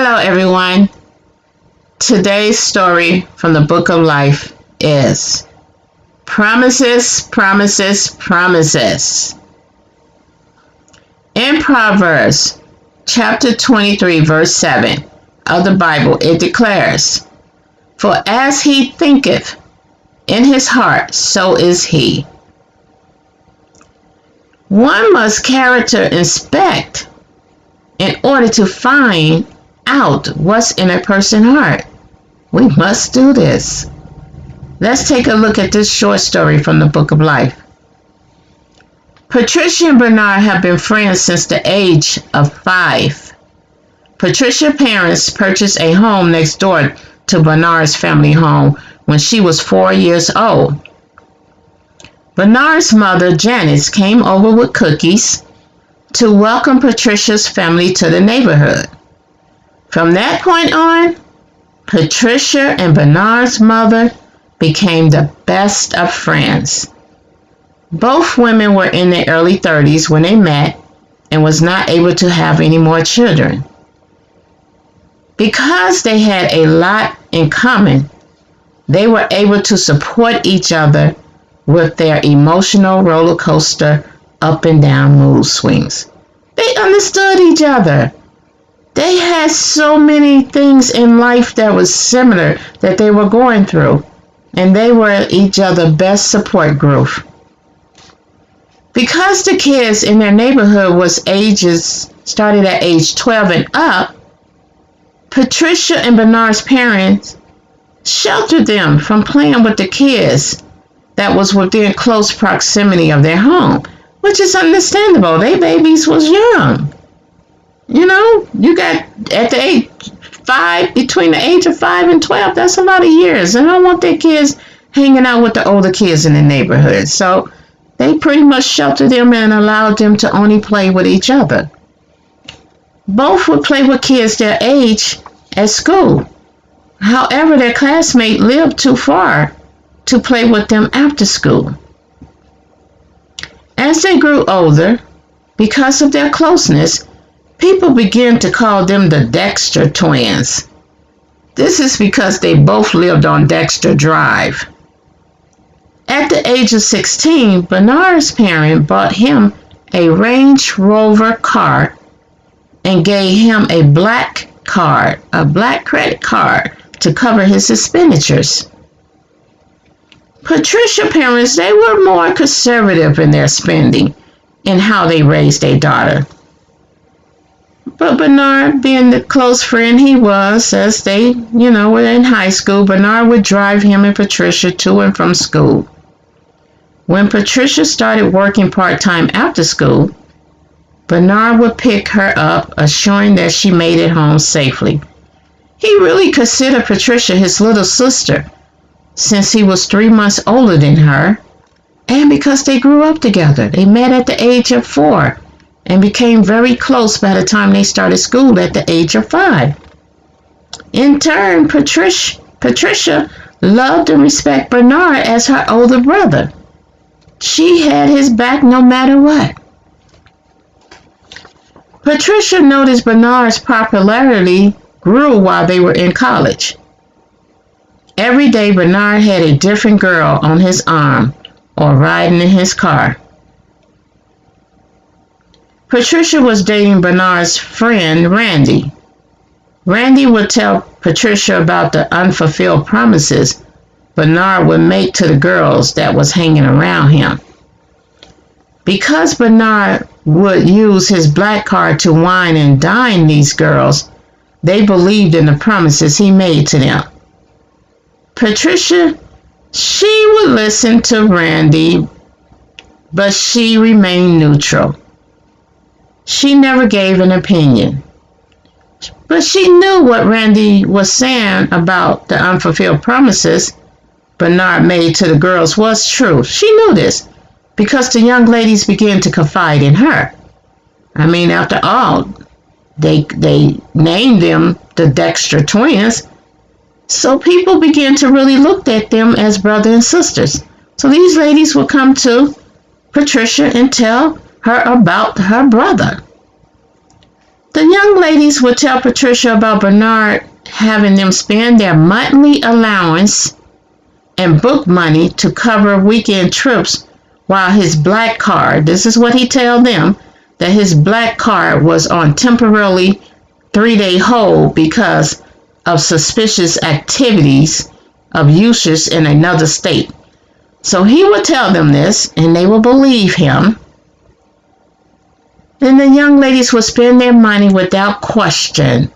Hello, everyone. Today's story from the book of life is Promises, Promises, Promises. In Proverbs chapter 23, verse 7 of the Bible, it declares, "For as he thinketh in his heart, so is he." One must character inspect in order to find out what's in a person's heart. We must do this. Let's take a look at this short story from the book of life. Patricia and Bernard have been friends since the age of 5. Patricia's parents purchased a home next door to Bernard's family home when she was 4 years old. Bernard's mother, Janice, came over with cookies to welcome Patricia's family to the neighborhood. From that point on, Patricia and Bernard's mother became the best of friends. Both women were in their early 30s when they met and was not able to have any more children. Because they had a lot in common, they were able to support each other with their emotional roller coaster up and down mood swings. They understood each other. They had so many things in life that was similar that they were going through, and they were each other's best support group. Because the kids in their neighborhood started at age 12 and up, Patricia and Bernard's parents sheltered them from playing with the kids that was within close proximity of their home, which is understandable. They babies was young. You got at the age 5, between the age of 5 and 12, that's a lot of years. And I don't want their kids hanging out with the older kids in the neighborhood. So they pretty much sheltered them and allowed them to only play with each other. Both would play with kids their age at school. However, their classmate lived too far to play with them after school. As they grew older, because of their closeness, people began to call them the Dexter twins. This is because they both lived on Dexter Drive. At the age of 16, Bernard's parents bought him a Range Rover car and gave him a black credit card to cover his expenditures. Patricia's parents, they were more conservative in their spending and how they raised their daughter. But Bernard, being the close friend he was, as they, were in high school, Bernard would drive him and Patricia to and from school. When Patricia started working part-time after school, Bernard would pick her up, assuring that she made it home safely. He really considered Patricia his little sister, since he was 3 months older than her, and because they grew up together. They met at the age of 4 and became very close by the time they started school at the age of 5. In turn, Patricia loved and respected Bernard as her older brother. She had his back no matter what. Patricia noticed Bernard's popularity grew while they were in college. Every day, Bernard had a different girl on his arm or riding in his car. Patricia was dating Bernard's friend, Randy. Randy would tell Patricia about the unfulfilled promises Bernard would make to the girls that was hanging around him. Because Bernard would use his black card to wine and dine these girls, they believed in the promises he made to them. Patricia, she would listen to Randy, but she remained neutral. She never gave an opinion. But she knew what Randy was saying about the unfulfilled promises Bernard made to the girls was true. She knew this because the young ladies began to confide in her. After all, they named them the Dexter twins. So people began to really look at them as brother and sisters. So these ladies would come to Patricia and tell her about her brother. The young ladies would tell Patricia about Bernard having them spend their monthly allowance and book money to cover weekend trips, while his black card, this is what he told them, that his black card was on temporarily 3-day hold because of suspicious activities of usage in another state. So he would tell them this, and they would believe him. Then the young ladies would spend their money without question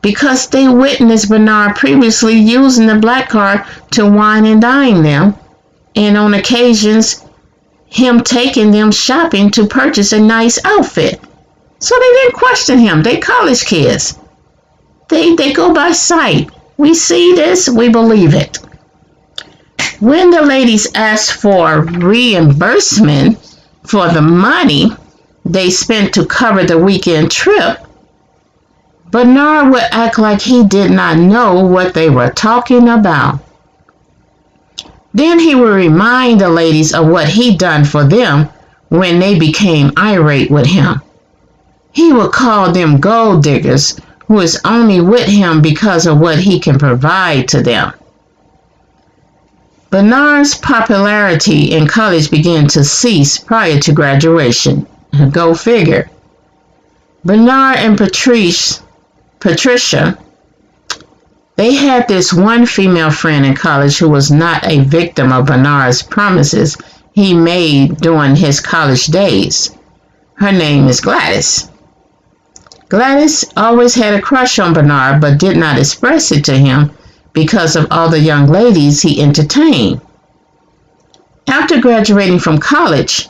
because they witnessed Bernard previously using the black card to wine and dine them, and on occasions, him taking them shopping to purchase a nice outfit. So they didn't question him. They college kids. They go by sight. We see this, we believe it. When the ladies asked for reimbursement for the money they spent to cover the weekend trip, Bernard would act like he did not know what they were talking about. Then he would remind the ladies of what he'd done for them when they became irate with him. He would call them gold diggers who is only with him because of what he can provide to them. Bernard's popularity in college began to cease prior to graduation. Go figure. Bernard and Patricia, they had this one female friend in college who was not a victim of Bernard's promises he made during his college days. Her name is Gladys. Gladys always had a crush on Bernard but did not express it to him because of all the young ladies he entertained. After graduating from college,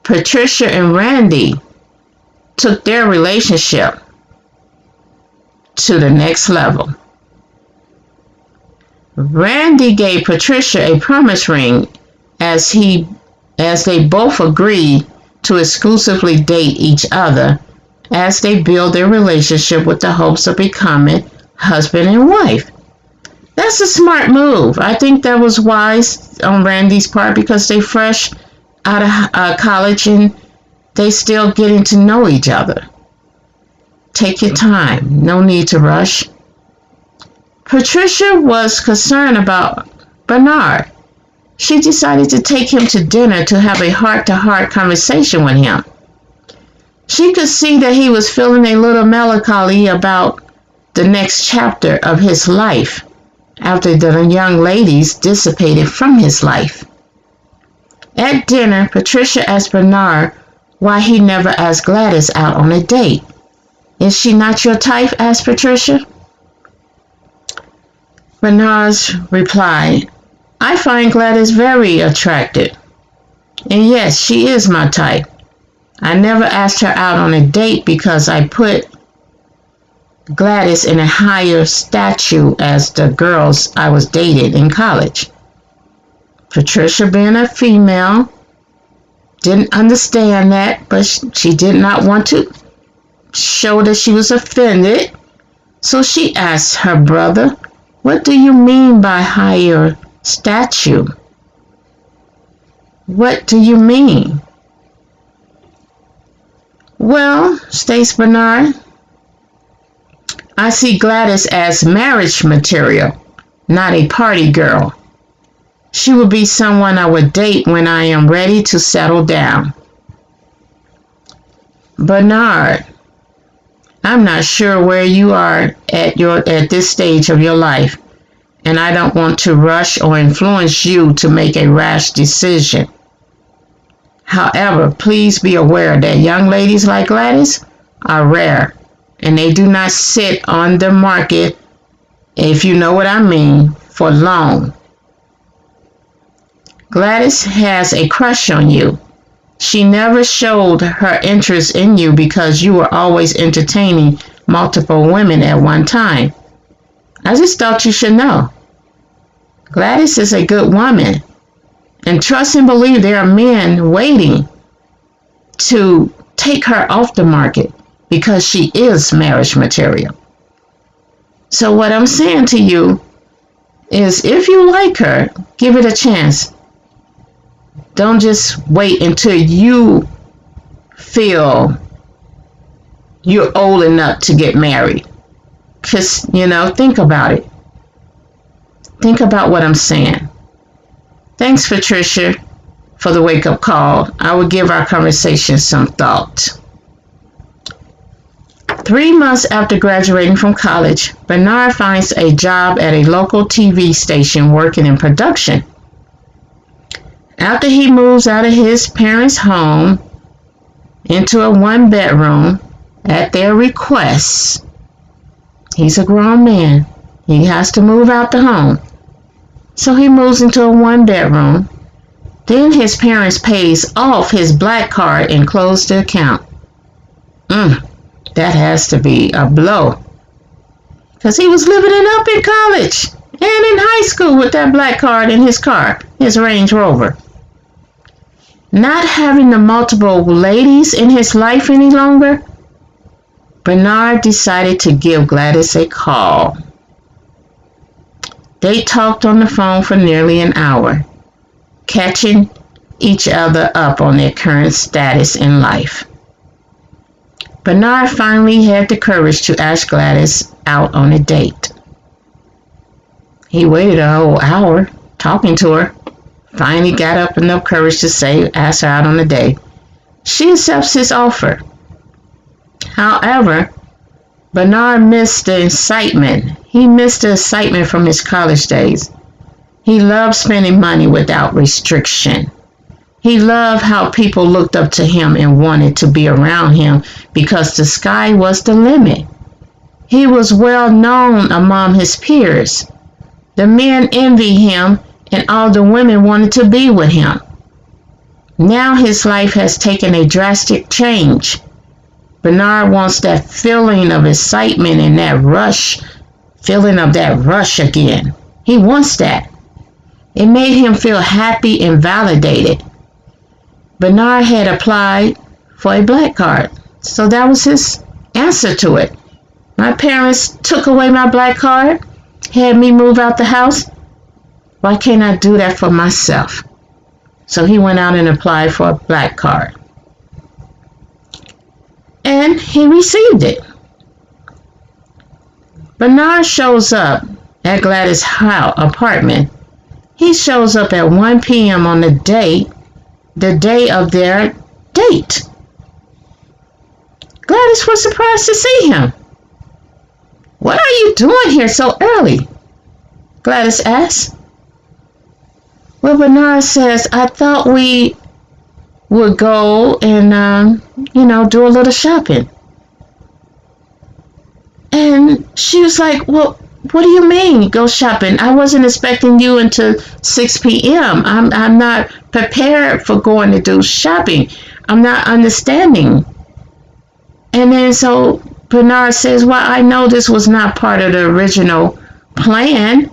Patricia and Randy took their relationship to the next level. Randy gave Patricia a promise ring as they both agreed to exclusively date each other as they build their relationship with the hopes of becoming husband and wife. That's a smart move. I think that was wise on Randy's part because they fresh out of college and they still getting to know each other. Take your time. No need to rush. Patricia was concerned about Bernard. She decided to take him to dinner to have a heart-to-heart conversation with him. She could see that he was feeling a little melancholy about the next chapter of his life after the young ladies dissipated from his life. At dinner, Patricia asked Bernard why he never asked Gladys out on a date. Is she not your type? Asked Patricia. Bernard's replied, I find Gladys very attractive. And yes, she is my type. I never asked her out on a date because I put Gladys in a higher stature as the girls I was dating in college. Patricia, being a female, didn't understand that, but she did not want to show that she was offended. So she asked her brother, what do you mean by higher stature? What do you mean? Well, states Bernard, I see Gladys as marriage material, not a party girl. She would be someone I would date when I am ready to settle down. Bernard, I'm not sure where you are at this stage of your life, and I don't want to rush or influence you to make a rash decision. However, please be aware that young ladies like Gladys are rare, and they do not sit on the market, if you know what I mean, for long. Gladys has a crush on you. She never showed her interest in you because you were always entertaining multiple women at one time. I just thought you should know. Gladys is a good woman, and trust and believe there are men waiting to take her off the market because she is marriage material. So what I'm saying to you is if you like her, give it a chance. Don't just wait until you feel you're old enough to get married. Because, think about it. Think about what I'm saying. Thanks, Patricia, for the wake-up call. I will give our conversation some thought. 3 months after graduating from college, Bernard finds a job at a local TV station working in production. After he moves out of his parents' home into a one-bedroom at their request, he's a grown man. He has to move out the home. So he moves into a one-bedroom. Then his parents pays off his black card and close the account. That has to be a blow. Because he was living it up in college and in high school with that black card in his car, his Range Rover. Not having the multiple ladies in his life any longer, Bernard decided to give Gladys a call. They talked on the phone for nearly an hour, catching each other up on their current status in life. Bernard finally had the courage to ask Gladys out on a date. He waited a whole hour talking to her. Finally got up enough courage to ask her out on a date. She accepts his offer. However, Bernard missed the excitement. He missed the excitement from his college days. He loved spending money without restriction. He loved how people looked up to him and wanted to be around him because the sky was the limit. He was well known among his peers. The men envied him and all the women wanted to be with him. Now his life has taken a drastic change. Bernard wants that feeling of excitement and that feeling of that rush again. He wants that. It made him feel happy and validated. Bernard had applied for a black card, so that was his answer to it. My parents took away my black card, had me move out the house. Why can't I do that for myself? So he went out and applied for a black card. And he received it. Bernard shows up at Gladys' apartment. He shows up at 1 p.m. on the day of their date. Gladys was surprised to see him. "What are you doing here so early?" Gladys asked. Well, Bernard says, "I thought we would go and, do a little shopping." And she was like, "Well, what do you mean, go shopping? I wasn't expecting you until 6 p.m. I'm not prepared for going to do shopping. I'm not understanding." And then so Bernard says, "Well, I know this was not part of the original plan,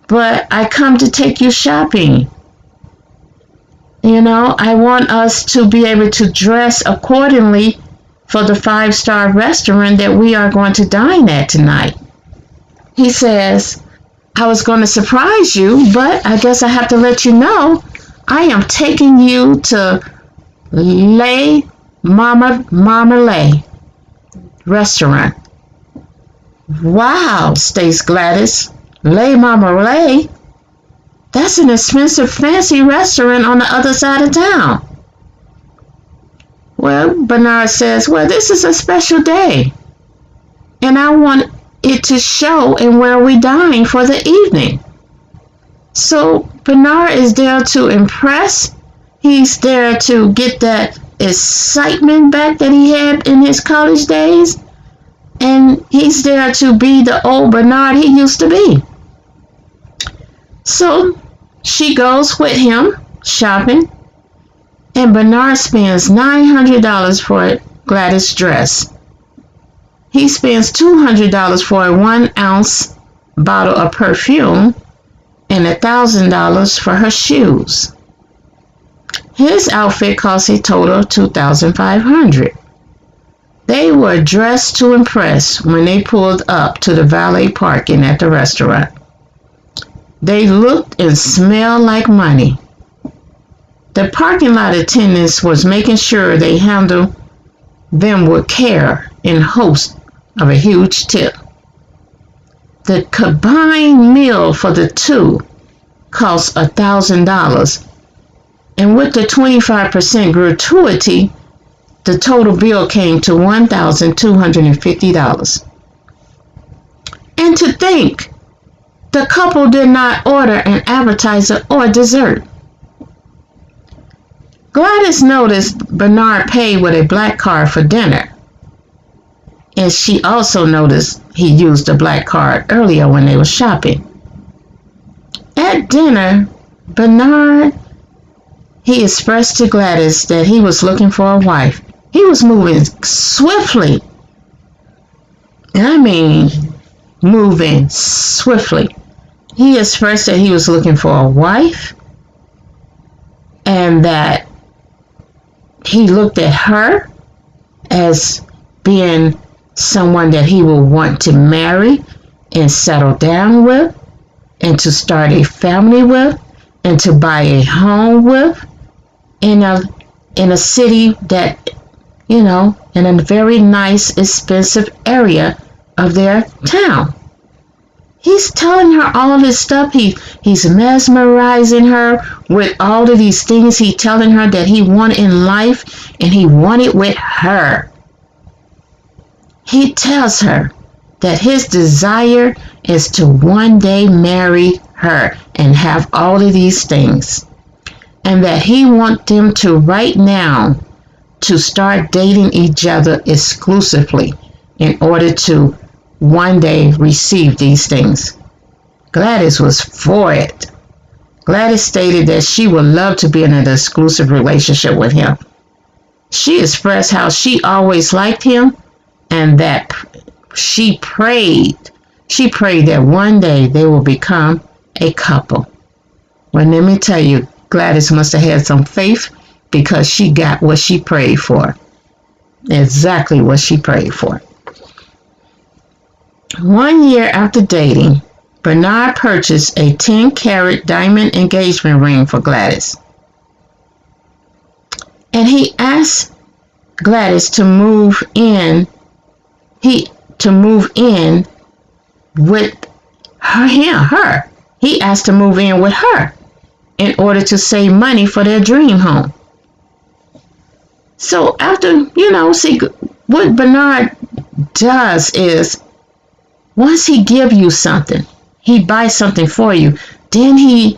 but I come to take you shopping. I want us to be able to dress accordingly for the 5-star restaurant that we are going to dine at tonight." He says, "I was going to surprise you, but I guess I have to let you know I am taking you to Le Marmalade restaurant." "Wow," states Gladys. "Le Marmalade? That's an expensive, fancy restaurant on the other side of town." Well, Bernard says, "Well, this is a special day, and I want it to show in where we dine for the evening." So Bernard is there to impress. He's there to get that excitement back that he had in his college days. And he's there to be the old Bernard he used to be. So she goes with him shopping, and Bernard spends $900 for Gladys' dress. He spends $200 for a 1-ounce bottle of perfume and $1,000 for her shoes. His outfit costs a total of $2,500. They were dressed to impress when they pulled up to the valet parking at the restaurant. They looked and smelled like money. The parking lot attendants was making sure they handled them with care in hopes of a huge tip. The combined meal for the two cost $1,000, and with the 25% gratuity, the total bill came to $1,250. And to think, the couple did not order an appetizer or dessert. Gladys noticed Bernard paid with a black card for dinner, and she also noticed he used a black card earlier when they were shopping. At dinner, Bernard, he expressed to Gladys that he was looking for a wife. He was moving swiftly. And I mean moving swiftly. He expressed that he was looking for a wife and that he looked at her as being someone that he would want to marry and settle down with and to start a family with and to buy a home with in a city that, in a very nice, expensive area of their town. He's telling her all this stuff. He's mesmerizing her with all of these things. He's telling her that he wanted in life, and he wanted with her. He tells her that his desire is to one day marry her and have all of these things, and that he wants them to right now to start dating each other exclusively in order to one day receive these things. Gladys was for it. Gladys stated that she would love to be in an exclusive relationship with him. She expressed how she always liked him and that she prayed that one day they will become a couple. Well, let me tell you, Gladys must have had some faith because she got what she prayed for. Exactly what she prayed for. 1 year after dating, Bernard purchased a 10-carat diamond engagement ring for Gladys. And he asked Gladys to move in. With her. He asked to move in with her in order to save money for their dream home. So after, see, what Bernard does is, once he give you something, he buys something for you, then he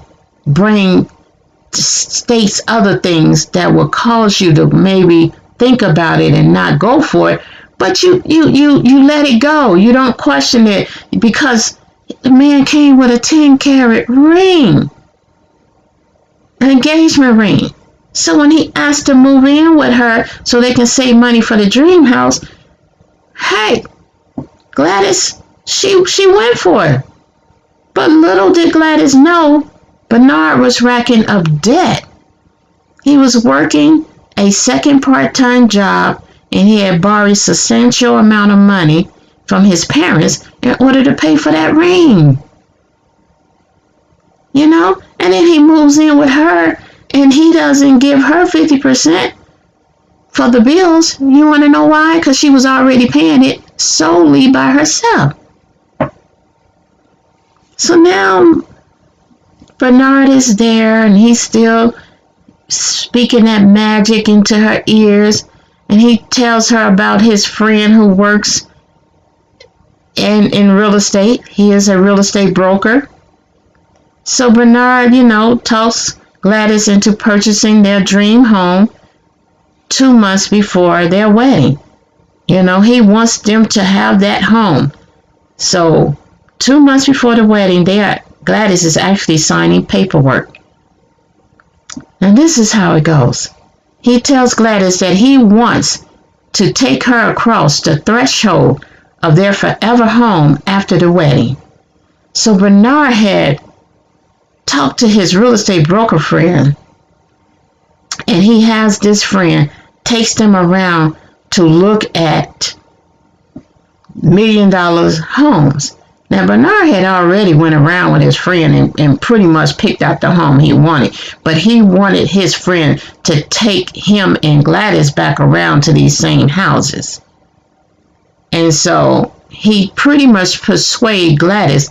states other things that will cause you to maybe think about it and not go for it. But you let it go. You don't question it because the man came with a 10-carat ring, an engagement ring. So when he asked to move in with her so they can save money for the dream house, hey, Gladys, she went for it. But little did Gladys know, Bernard was racking up debt. He was working a second part-time job, and he had borrowed a substantial amount of money from his parents in order to pay for that ring. And then he moves in with her, and he doesn't give her 50% for the bills. You want to know why? Because she was already paying it solely by herself. So now Bernard is there, and he's still speaking that magic into her ears. And he tells her about his friend who works in real estate. He is a real estate broker. So Bernard, talks Gladys into purchasing their dream home 2 months before their wedding. He wants them to have that home. So 2 months before the wedding, Gladys is actually signing paperwork. And this is how it goes. He tells Gladys that he wants to take her across the threshold of their forever home after the wedding. So Bernard had talked to his real estate broker friend, and he has this friend takes them around to look at $1 million homes. Now, Bernard had already went around with his friend and pretty much picked out the home he wanted, but he wanted his friend to take him and Gladys back around to these same houses. And so he pretty much persuaded Gladys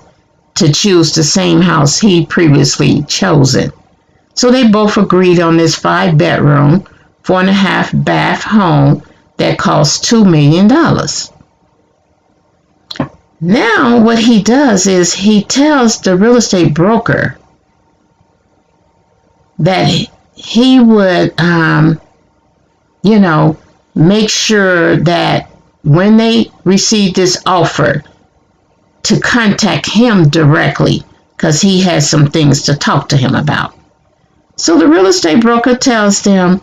to choose the same house he previously chosen. So they both agreed on this 5-bedroom, 4.5-bath home that cost $2 million. Now what he does is he tells the real estate broker that he would, make sure that when they receive this offer to contact him directly because he has some things to talk to him about. So the real estate broker tells them,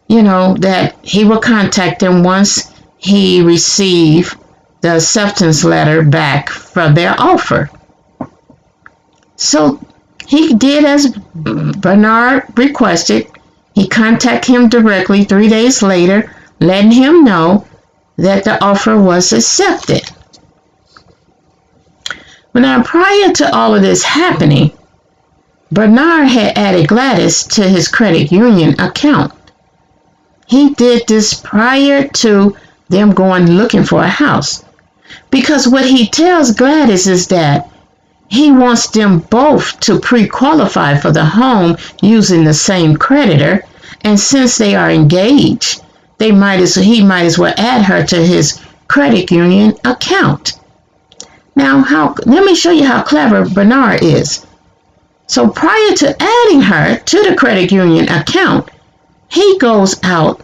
that he will contact them once he receives the acceptance letter back for their offer. So he did as Bernard requested. He contacted him directly 3 days later, letting him know that the offer was accepted. But now, prior to all of this happening, Bernard had added Gladys to his credit union account. He did this prior to them going looking for a house. Because what he tells Gladys is that he wants them both to pre-qualify for the home using the same creditor, and since they are engaged, he might as well add her to his credit union account. Now, let me show you how clever Bernard is. So prior to adding her to the credit union account, he goes out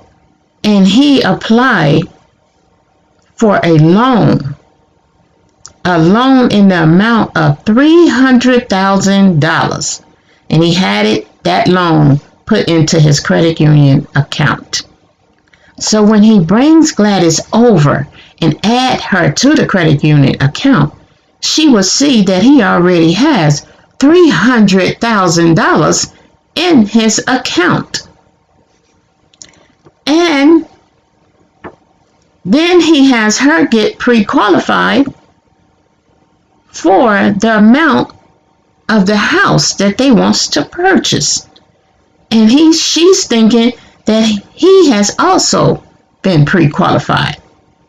and he applied for a loan in the amount of $300,000, and he had that loan put into his credit union account. So when he brings Gladys over and add her to the credit union account, she will see that he already has $300,000 in his account. And then he has her get pre-qualified for the amount of the house that they wants to purchase. And she's thinking that he has also been pre-qualified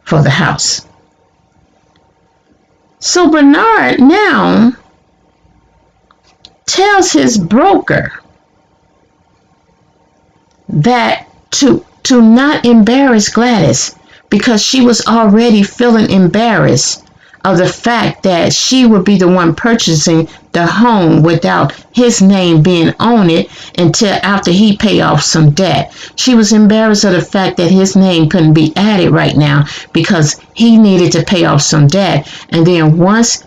for the house. So Bernard now tells his broker that to not embarrass Gladys, because she was already feeling embarrassed of the fact that she would be the one purchasing the home without his name being on it until after he pay off some debt. She was embarrassed of the fact that his name couldn't be added right now because he needed to pay off some debt. And then once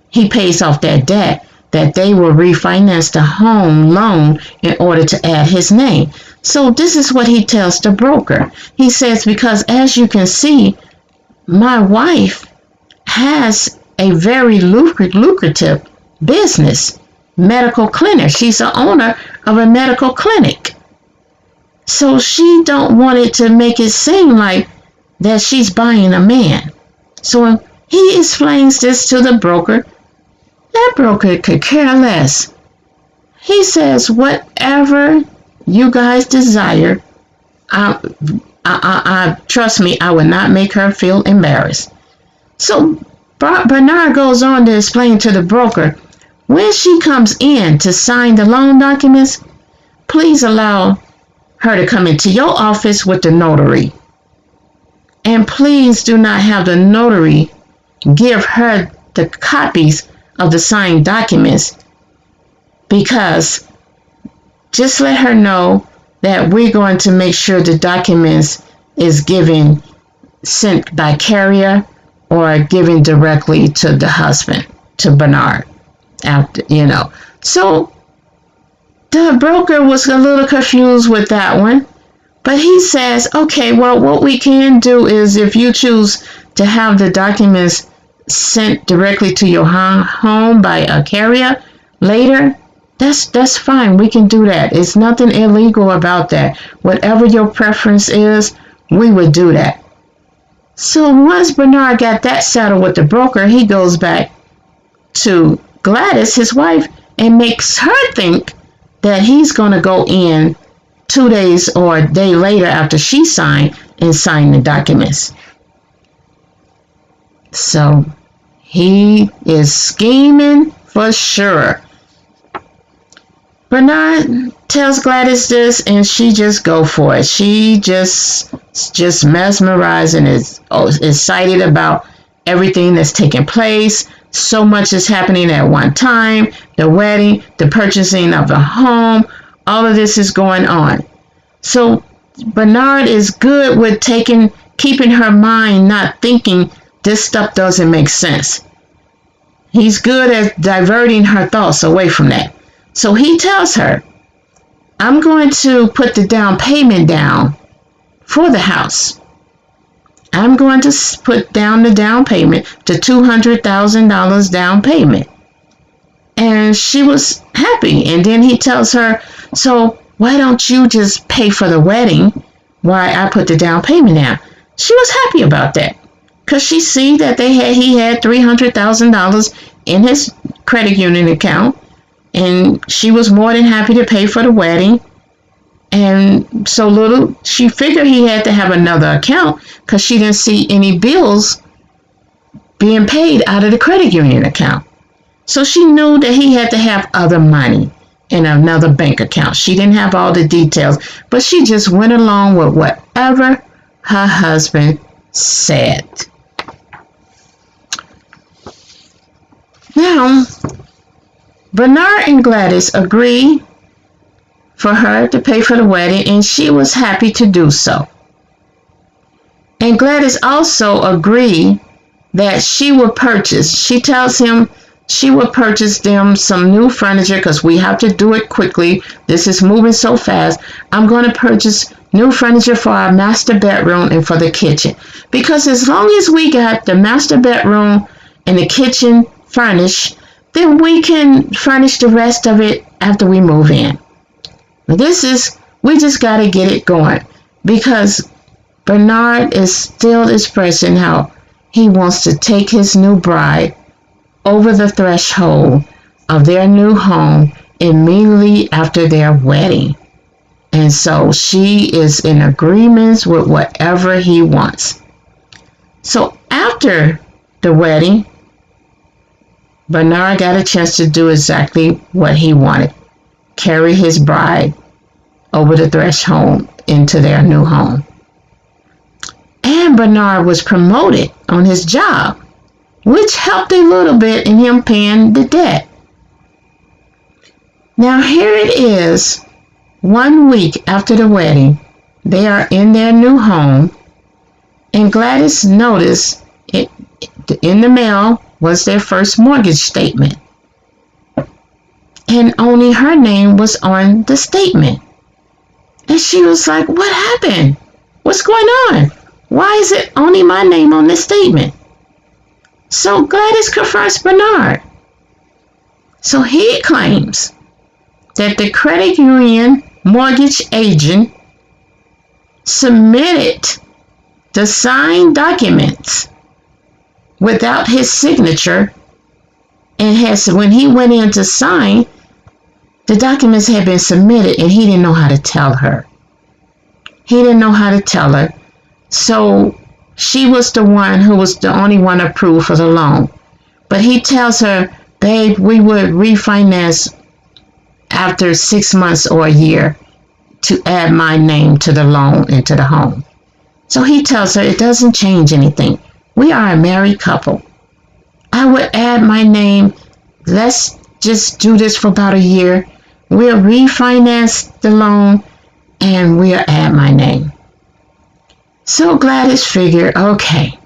he pays off that debt, that they will refinance the home loan in order to add his name. So this is what he tells the broker. He says, because as you can see, my wife has a very lucrative business, medical clinic. She's the owner of a medical clinic. So she don't want it to make it seem like that she's buying a man. So he explains this to the broker. That broker could care less. He says, whatever you guys desire, I trust me, I will not make her feel embarrassed. So Bernard goes on to explain to the broker, when she comes in to sign the loan documents, please allow her to come into your office with the notary. And please do not have the notary give her the copies of the signed documents, because just let her know that we're going to make sure the documents is sent by carrier or given directly to the husband, to Bernard. So the broker was a little confused with that one, but he says, okay, well, what we can do is if you choose to have the documents sent directly to your home by a carrier later, that's fine. We can do that. It's nothing illegal about that. Whatever your preference is, we would do that. So once Bernard got that settled with the broker, he goes back to Gladys, his wife, and makes her think that he's going to go in 2 days or a day later after she signed and sign the documents. So he is scheming for sure. Bernard tells Gladys this, and she just go for it. She just mesmerized and is excited about everything that's taking place. So much is happening at one time. The wedding, the purchasing of a home, all of this is going on. So Bernard is good with keeping her mind not thinking this stuff doesn't make sense. He's good at diverting her thoughts away from that. So he tells her, I'm going to put the down payment down for the house. I'm going to put down the down payment to $200,000 down payment. And she was happy. And then he tells her, so why don't you just pay for the wedding while I put the down payment down? She was happy about that because she see that he had $300,000 in his credit union account, and she was more than happy to pay for the wedding. And so she figured he had to have another account because she didn't see any bills being paid out of the credit union account. So she knew that he had to have other money in another bank account. She didn't have all the details, but she just went along with whatever her husband said. Now, Bernard and Gladys agreed for her to pay for the wedding, and she was happy to do so. And Gladys also agreed that she tells him she will purchase them some new furniture because we have to do it quickly. This is moving so fast. I'm going to purchase new furniture for our master bedroom and for the kitchen. Because as long as we got the master bedroom and the kitchen furnished, then we can furnish the rest of it after we move in. We just got to get it going because Bernard is still expressing how he wants to take his new bride over the threshold of their new home immediately after their wedding. And so she is in agreement with whatever he wants. So after the wedding, Bernard got a chance to do exactly what he wanted. Carry his bride over the threshold into their new home. And Bernard was promoted on his job, which helped a little bit in him paying the debt. Now here it is, 1 week after the wedding, they are in their new home, and Gladys noticed it in the mail was their first mortgage statement. And only her name was on the statement. And she was like, what happened? What's going on? Why is it only my name on this statement? So Gladys confronts Bernard. So he claims that the credit union mortgage agent submitted the signed documents without his signature, and when he went in to sign, the documents had been submitted and he didn't know how to tell her. So she was the one who was the only one approved for the loan. But he tells her, babe, we would refinance after 6 months or a year to add my name to the loan and to the home. So he tells her it doesn't change anything. We are a married couple. I would add my name. Let's just do this for about a year. We'll refinance the loan and we'll add my name. So Gladys figured, okay,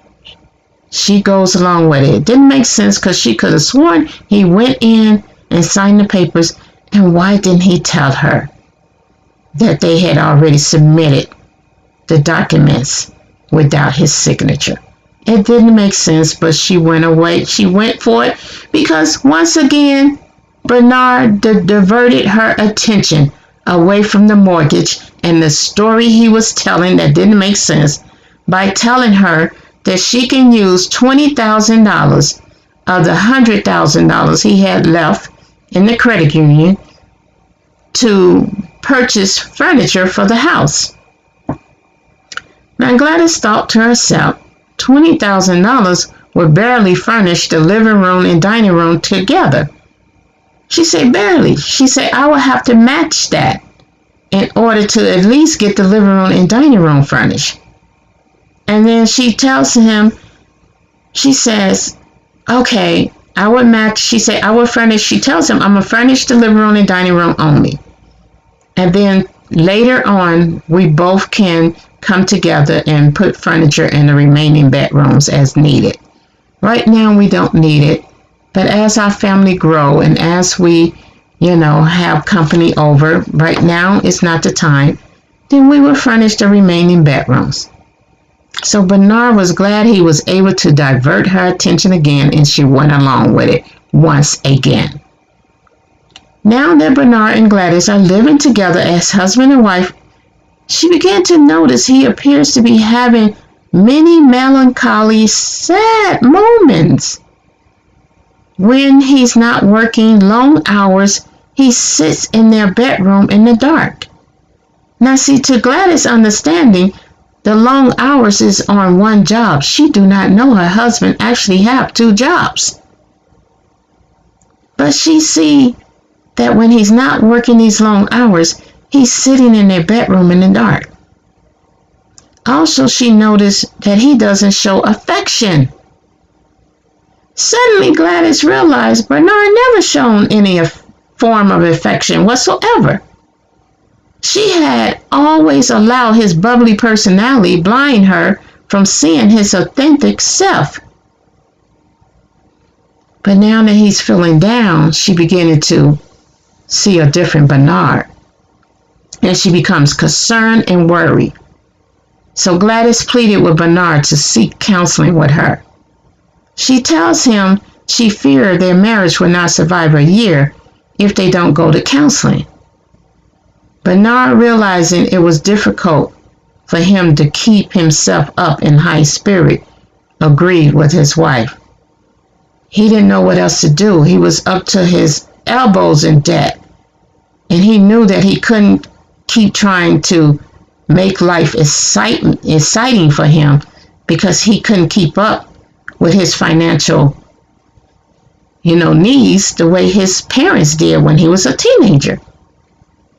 she goes along with it. It didn't make sense because she could have sworn he went in and signed the papers. And why didn't he tell her that they had already submitted the documents without his signature? It didn't make sense, but she went away. She went for it because once again, Bernard diverted her attention away from the mortgage and the story he was telling that didn't make sense by telling her that she can use $20,000 of the $100,000 he had left in the credit union to purchase furniture for the house. Now Gladys thought to herself, $20,000 would barely furnish the living room and dining room together. She said, barely. She said, I will have to match that in order to at least get the living room and dining room furnished. And then she tells him, she says, okay, I would match. She said, I will furnish. She tells him, I'm going to furnish the living room and dining room only. And then later on, we both can come together and put furniture in the remaining bedrooms as needed. Right now, we don't need it. But as our family grow and as we, have company over, right now is not the time, then we will furnish the remaining bedrooms. So Bernard was glad he was able to divert her attention again, and she went along with it once again. Now that Bernard and Gladys are living together as husband and wife, she began to notice he appears to be having many melancholy, sad moments. When he's not working long hours, he sits in their bedroom in the dark. Now see, to Gladys' understanding, the long hours is on one job. She do not know her husband actually have 2 jobs. But she see that when he's not working these long hours, he's sitting in their bedroom in the dark. Also, she noticed that he doesn't show affection. Suddenly, Gladys realized Bernard never shown any form of affection whatsoever. She had always allowed his bubbly personality blind her from seeing his authentic self. But now that he's feeling down, she beginning to see a different Bernard. And she becomes concerned and worried. So Gladys pleaded with Bernard to seek counseling with her. She tells him she feared their marriage will not survive a year if they don't go to counseling. Bernard, realizing it was difficult for him to keep himself up in high spirit, agreed with his wife. He didn't know what else to do. He was up to his elbows in debt, and he knew that he couldn't keep trying to make life exciting for him because he couldn't keep up with his financial, needs the way his parents did when he was a teenager.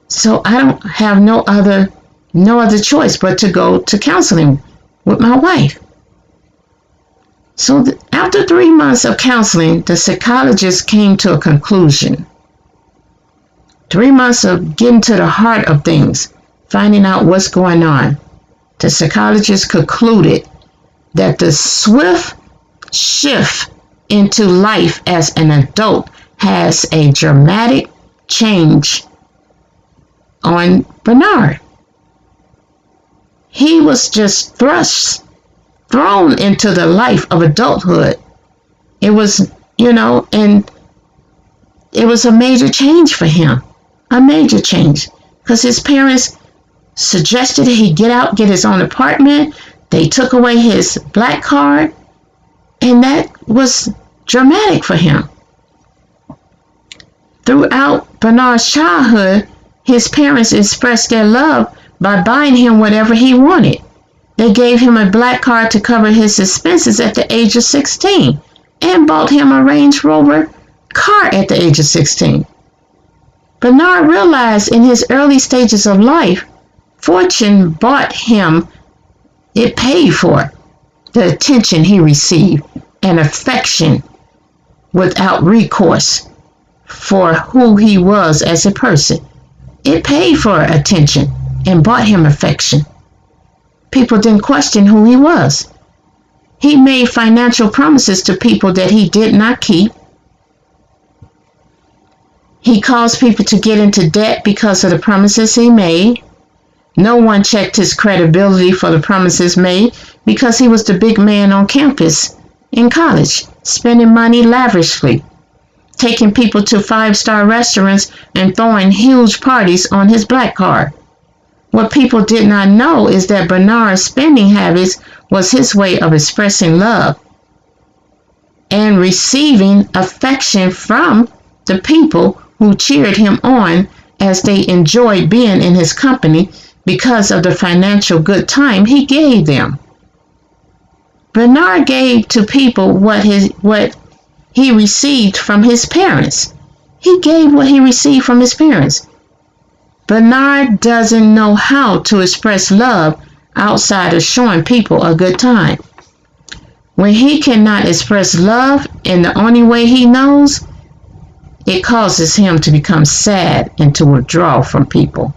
So I don't have no other choice but to go to counseling with my wife. So after 3 months of counseling, the psychologist came to a conclusion. 3 months of getting to the heart of things, finding out what's going on. The psychologist concluded that the swift shift into life as an adult has a dramatic change on Bernard. He was just thrown into the life of adulthood. It was, and it was a major change for him. A major change. Because his parents suggested he get out, get his own apartment. They took away his black card. And that was dramatic for him. Throughout Bernard's childhood, his parents expressed their love by buying him whatever he wanted. They gave him a black card to cover his expenses at the age of 16 and bought him a Range Rover car at the age of 16. Bernard realized in his early stages of life, fortune bought him, it paid for the attention he received and affection without recourse for who he was as a person. It paid for attention and bought him affection. People didn't question who he was. He made financial promises to people that he did not keep. He caused people to get into debt because of the promises he made. No one checked his credibility for the promises made because he was the big man on campus in college, spending money lavishly, taking people to 5-star restaurants and throwing huge parties on his black card. What people did not know is that Bernard's spending habits was his way of expressing love. and receiving affection from the people who cheered him on as they enjoyed being in his company because of the financial good time he gave them. Bernard gave to people what he received from his parents. He gave what he received from his parents. Bernard doesn't know how to express love outside of showing people a good time. When he cannot express love in the only way he knows, it causes him to become sad and to withdraw from people.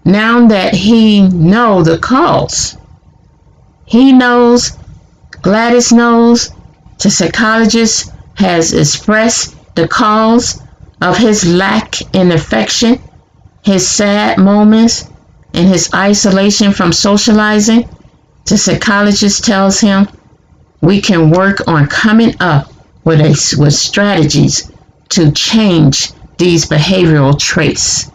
Now that he knows the cause, he knows, Gladys knows, the psychologist has expressed the cause of his lack in affection, his sad moments, and his isolation from socializing. The psychologist tells him we can work on coming up with strategies to change these behavioral traits.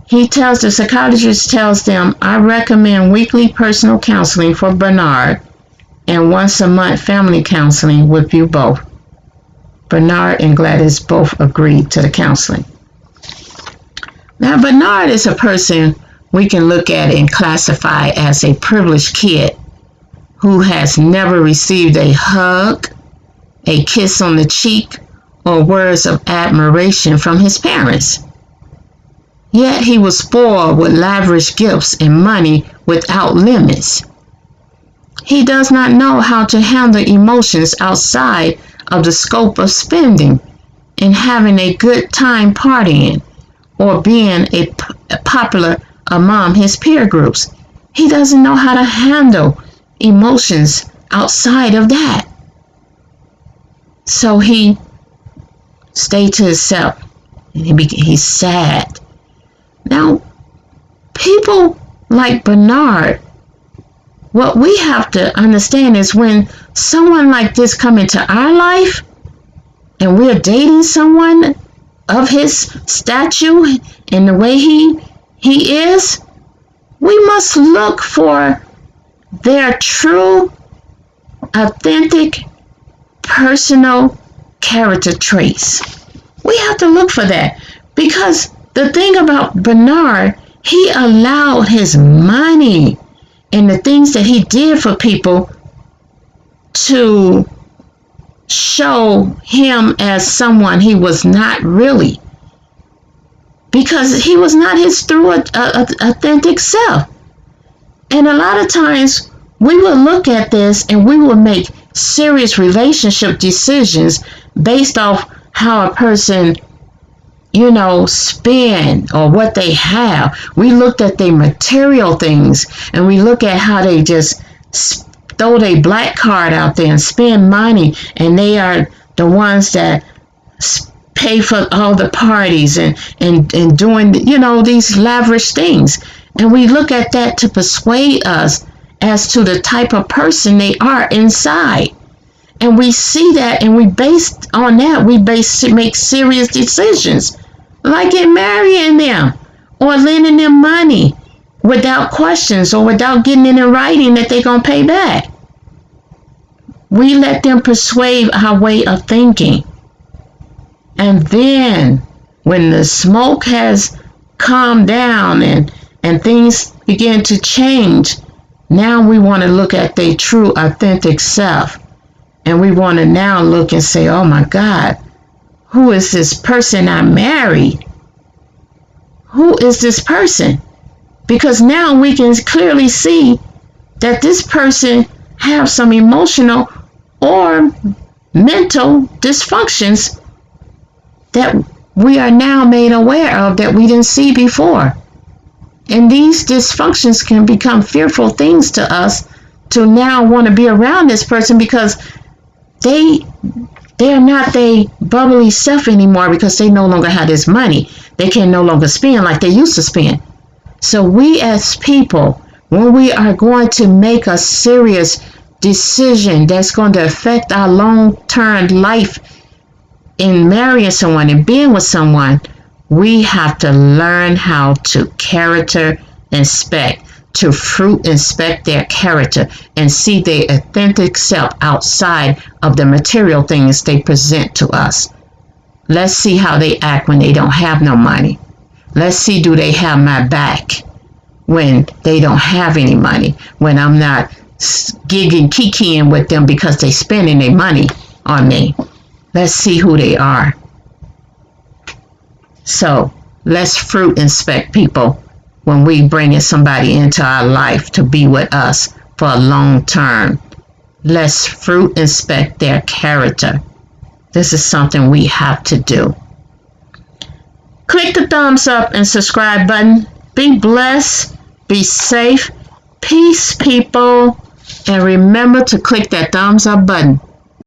The psychologist tells them, I recommend weekly personal counseling for Bernard and once a month family counseling with you both. Bernard and Gladys both agreed to the counseling. Now, Bernard is a person we can look at and classify as a privileged kid who has never received a hug, a kiss on the cheek, or words of admiration from his parents. Yet he was spoiled with lavish gifts and money without limits. He does not know how to handle emotions outside of the scope of spending and having a good time partying or being popular among his peer groups. He doesn't know how to handle emotions outside of that. So he stayed to himself and he's sad. Now, people like Bernard, what we have to understand is when someone like this come into our life and we're dating someone of his stature and the way he is, we must look for their true, authentic, personal character traits. We have to look for that because the thing about Bernard, he allowed his money and the things that he did for people to show him as someone he was not really, because he was not his true authentic self. And a lot of times we will look at this and we will make serious relationship decisions based off how a person spend or what they have. We looked at their material things and we look at how they just throw their black card out there and spend money, and they are the ones that pay for all the parties and doing these lavish things. And we look at that to persuade us as to the type of person they are inside. And we see that, and we based on that, make serious decisions, like in marrying them or lending them money without questions or without getting it in writing that they're going to pay back. We let them persuade our way of thinking. And then when the smoke has calmed down and things begin to change, now we want to look at their true authentic self. And we want to now look and say, oh my God, who is this person I married? Who is this person? Because now we can clearly see that this person have some emotional or mental dysfunctions that we are now made aware of that we didn't see before. And these dysfunctions can become fearful things to us to now want to be around this person because they're not their bubbly self anymore, because they no longer have this money. They can no longer spend like they used to spend. So we as people, when we are going to make a serious decision that's going to affect our long-term life in marrying someone and being with someone, we have to learn how to character inspect, to fruit inspect their character and see their authentic self outside of the material things they present to us. Let's see how they act when they don't have no money. Let's see, do they have my back when they don't have any money, when I'm not gigging, kikiing with them because they spending their money on me. Let's see who they are. So let's fruit inspect people when we bringing somebody into our life to be with us for a long term. Let's fruit inspect their character. This is something we have to do. Click the thumbs up and subscribe button. Be blessed. Be safe. Peace, people. And remember to click that thumbs up button.